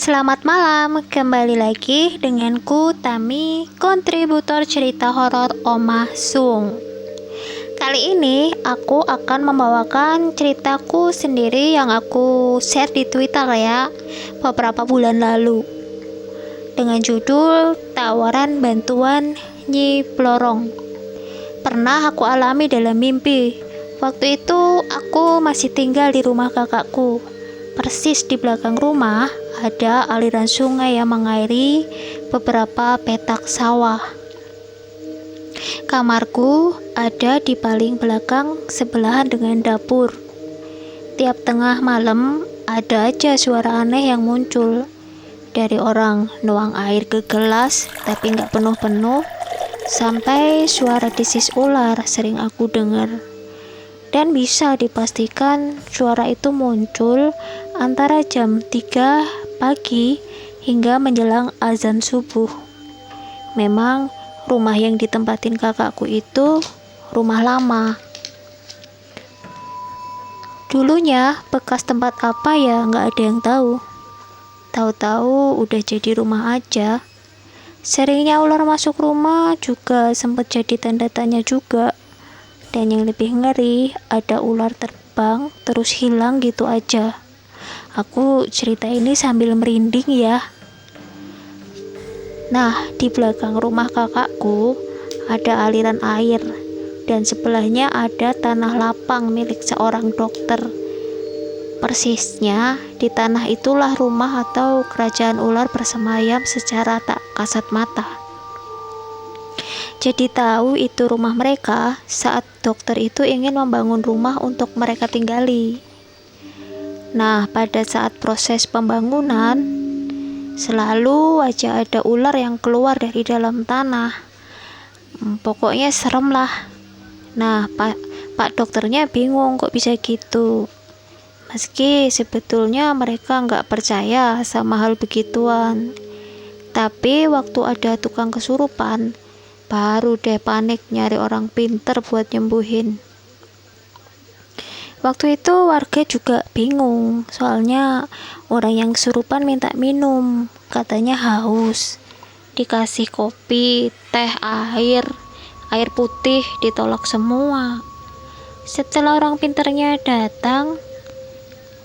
Selamat malam, kembali lagi denganku Tami, kontributor cerita horor Omah Sung. Kali ini aku akan membawakan ceritaku sendiri yang aku share di Twitter ya, beberapa bulan lalu. Dengan judul Tawaran Bantuan Nyi Blorong. Pernah aku alami dalam mimpi. Waktu itu aku masih tinggal di rumah kakakku. Persis di belakang rumah ada aliran sungai yang mengairi beberapa petak sawah. Kamarku ada di paling belakang sebelahan dengan dapur. Tiap tengah malam ada aja suara aneh yang muncul. Dari orang nuang air ke gelas tapi nggak penuh-penuh, sampai suara desis ular sering aku dengar. Dan bisa dipastikan suara itu muncul antara jam 3 pagi hingga menjelang azan subuh. Memang rumah yang ditempatin kakakku itu rumah lama. Dulunya bekas tempat apa ya nggak ada yang tahu. Tahu-tahu udah jadi rumah aja. Seringnya ular masuk rumah juga sempat jadi tanda tanya juga. Dan yang lebih ngeri, ada ular terbang terus hilang gitu aja. Aku cerita ini sambil merinding ya. Nah, di belakang rumah kakakku ada aliran air, dan sebelahnya ada tanah lapang milik seorang dokter. Persisnya di tanah itulah rumah atau kerajaan ular bersemayam secara tak kasat mata. Jadi tahu itu rumah mereka saat dokter itu ingin membangun rumah untuk mereka tinggali. Nah, pada saat proses pembangunan, selalu aja ada ular yang keluar dari dalam tanah. Pokoknya serem lah. Nah, Pak dokternya bingung kok bisa gitu. Meski sebetulnya mereka nggak percaya sama hal begituan. Tapi waktu ada tukang kesurupan, baru deh panik nyari orang pinter buat nyembuhin. Waktu itu warga juga bingung, soalnya orang yang kesurupan minta minum, katanya haus. Dikasih kopi, teh, air putih ditolak semua. Setelah orang pinternya datang,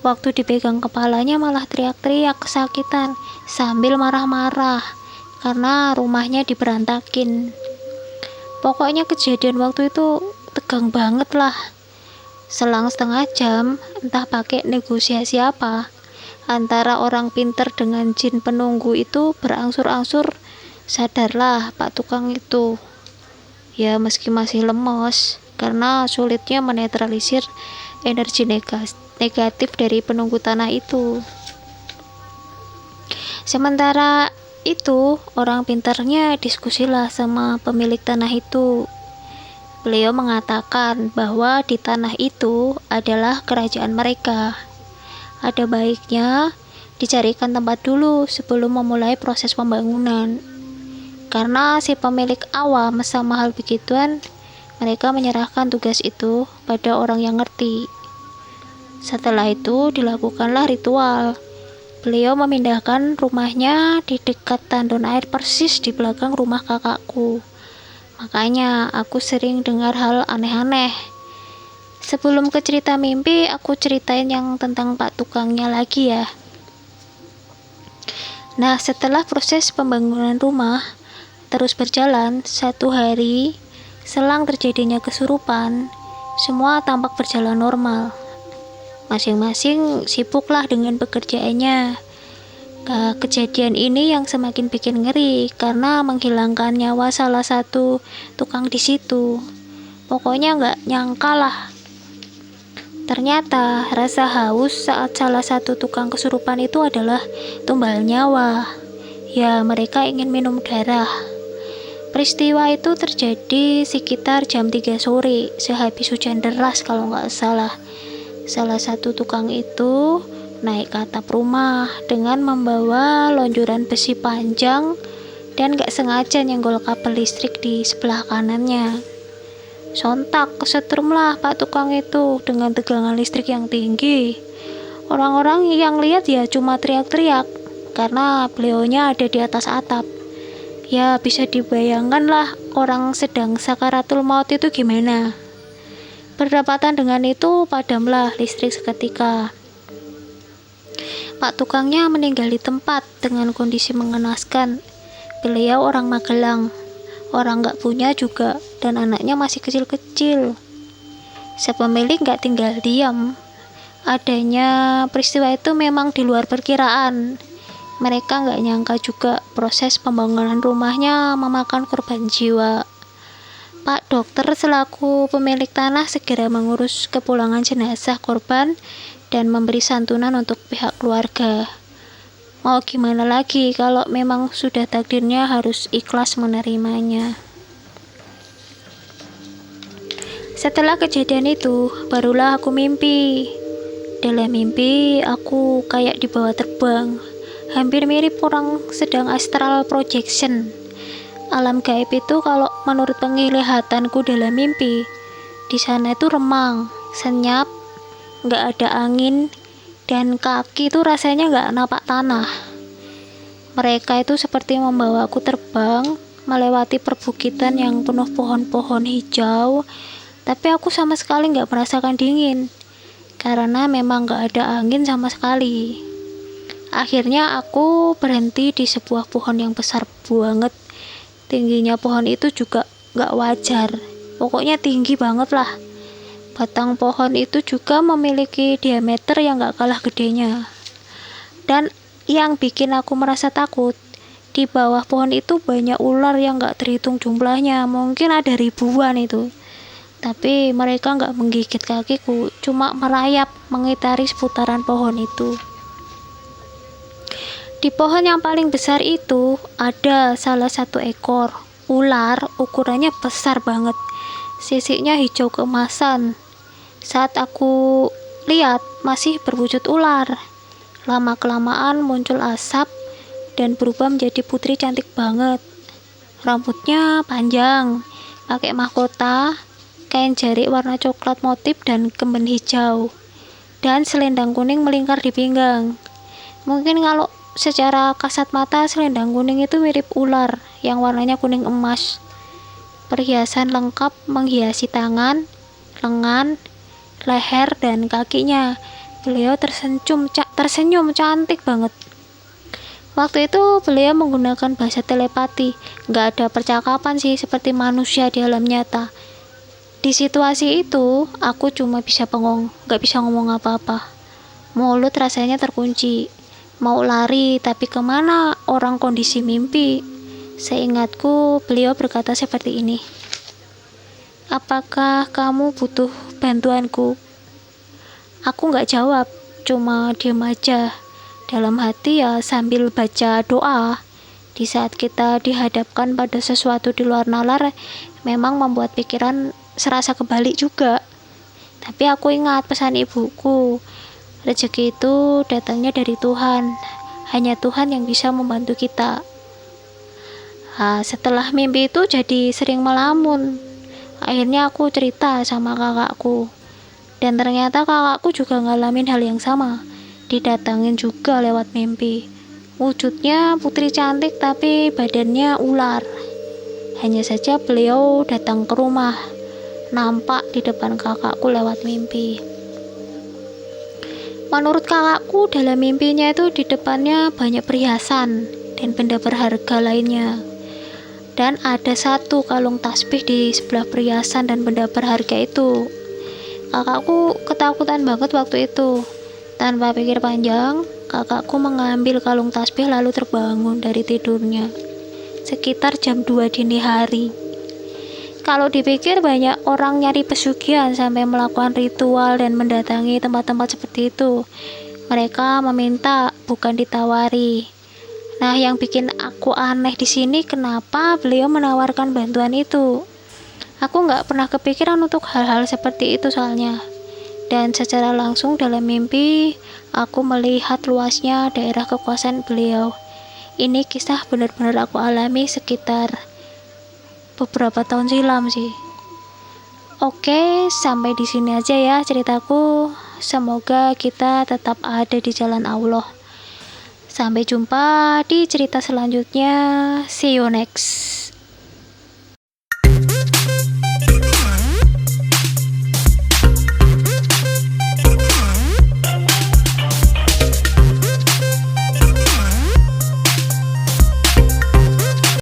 waktu dipegang kepalanya malah teriak-teriak kesakitan sambil marah-marah karena rumahnya diberantakin. Pokoknya kejadian waktu itu tegang banget lah. Selang setengah jam, entah pakai negosiasi apa, antara orang pinter dengan jin penunggu itu berangsur-angsur sadarlah Pak tukang itu. Ya meski masih lemes, karena sulitnya menetralisir energi negatif dari penunggu tanah itu. Sementara itu, orang pintarnya diskusilah sama pemilik tanah itu. Beliau mengatakan bahwa di tanah itu adalah kerajaan mereka. Ada baiknya dicarikan tempat dulu sebelum memulai proses pembangunan. Karena si pemilik awam sama hal begituan, mereka menyerahkan tugas itu pada orang yang ngerti. Setelah itu dilakukanlah ritual. Beliau memindahkan rumahnya di dekat tandon air persis di belakang rumah kakakku. Makanya aku sering dengar hal aneh-aneh. Sebelum ke cerita mimpi, aku ceritain yang tentang Pak tukangnya lagi ya. Nah, setelah proses pembangunan rumah terus berjalan, satu hari selang terjadinya kesurupan, semua tampak berjalan normal. Masing-masing sibuklah dengan pekerjaannya. Kejadian ini yang semakin bikin ngeri karena menghilangkan nyawa salah satu tukang di situ. Pokoknya nggak nyangka lah. Ternyata rasa haus saat salah satu tukang kesurupan itu adalah tumbal nyawa. Ya, mereka ingin minum darah. Peristiwa itu terjadi sekitar jam 3 sore, sehabis hujan deras kalau nggak salah. Salah satu tukang itu naik ke atap rumah dengan membawa lonjoran besi panjang dan gak sengaja nyenggol kabel listrik di sebelah kanannya. Sontak kesetrum lah Pak tukang itu dengan tegangan listrik yang tinggi. Orang-orang yang lihat ya cuma teriak-teriak. karena beliaunya ada di atas atap. Ya bisa dibayangkan lah orang sedang sakaratul maut itu gimana. Berdapatan dengan itu padamlah listrik seketika. Pak tukangnya meninggal di tempat dengan kondisi mengenaskan. Beliau orang Magelang, orang nggak punya juga, dan anaknya masih kecil-kecil. Sepemilik nggak tinggal diam. Adanya peristiwa itu memang di luar perkiraan. Mereka nggak nyangka juga proses pembangunan rumahnya memakan korban jiwa. Pak dokter selaku pemilik tanah segera mengurus kepulangan jenazah korban dan memberi santunan untuk pihak keluarga. Mau gimana lagi kalau memang sudah takdirnya harus ikhlas menerimanya. Setelah kejadian itu, barulah aku mimpi. Dalam mimpi, aku kayak dibawa terbang. Hampir mirip orang sedang astral projection. Alam gaib itu kalau menurut penglihatanku dalam mimpi, di sana itu remang, senyap, nggak ada angin, dan kaki itu rasanya nggak napak tanah. Mereka itu seperti membawa aku terbang, melewati perbukitan yang penuh pohon-pohon hijau, tapi aku sama sekali nggak merasakan dingin, karena memang nggak ada angin sama sekali. Akhirnya aku berhenti di sebuah pohon yang besar banget. Tingginya pohon itu juga nggak wajar, pokoknya tinggi banget lah. Batang pohon itu juga memiliki diameter yang gak kalah gedenya. Dan yang bikin aku merasa takut, di bawah pohon itu banyak ular yang gak terhitung jumlahnya, mungkin ada ribuan itu. Tapi mereka gak menggigit kakiku, cuma merayap mengitari seputaran pohon itu. Di pohon yang paling besar itu ada salah satu ekor ular, ukurannya besar banget. Sisiknya hijau keemasan. Saat aku lihat masih berwujud ular. Lama-kelamaan muncul asap dan berubah menjadi putri cantik banget. Rambutnya panjang, pakai mahkota, kain jarik warna coklat motif dan kemben hijau. Dan selendang kuning melingkar di pinggang. Mungkin kalau secara kasat mata selendang kuning itu mirip ular yang warnanya kuning emas. Perhiasan lengkap menghiasi tangan, lengan, leher, dan kakinya. Beliau tersenyum cantik banget. Waktu itu beliau menggunakan bahasa telepati. Nggak ada percakapan sih seperti manusia di alam nyata. Di situasi itu aku cuma bisa bengong, nggak bisa ngomong apa-apa. Mulut rasanya terkunci. Mau lari tapi kemana orang kondisi mimpi. Seingatku beliau berkata seperti ini. Apakah kamu butuh bantuanku? Aku nggak jawab, cuma diam aja. Dalam hati ya sambil baca doa. Di saat kita dihadapkan pada sesuatu di luar nalar, memang membuat pikiran serasa kebalik juga. Tapi aku ingat pesan ibuku, rezeki itu datangnya dari Tuhan. Hanya Tuhan yang bisa membantu kita. Setelah mimpi itu jadi sering melamun. Akhirnya aku cerita sama kakakku. Dan ternyata kakakku juga ngalamin hal yang sama. Didatangin juga lewat mimpi. Wujudnya putri cantik tapi badannya ular. Hanya saja beliau datang ke rumah. Nampak di depan kakakku lewat mimpi. Menurut kakakku dalam mimpinya itu di depannya banyak perhiasan dan benda berharga lainnya. Dan ada satu kalung tasbih di sebelah perhiasan dan benda berharga itu. Kakakku ketakutan banget waktu itu. Tanpa pikir panjang, kakakku mengambil kalung tasbih lalu terbangun dari tidurnya. Sekitar jam 2 dini hari. Kalau dipikir banyak orang nyari pesugihan sampai melakukan ritual dan mendatangi tempat-tempat seperti itu. Mereka meminta, bukan ditawari. Nah, yang bikin aku aneh di sini kenapa beliau menawarkan bantuan itu. Aku nggak pernah kepikiran untuk hal-hal seperti itu soalnya. Dan secara langsung dalam mimpi, aku melihat luasnya daerah kekuasaan beliau. Ini kisah benar-benar aku alami sekitar beberapa tahun silam sih. Oke, sampai di sini aja ya ceritaku. Semoga kita tetap ada di jalan Allah. Sampai jumpa di cerita selanjutnya. See you next.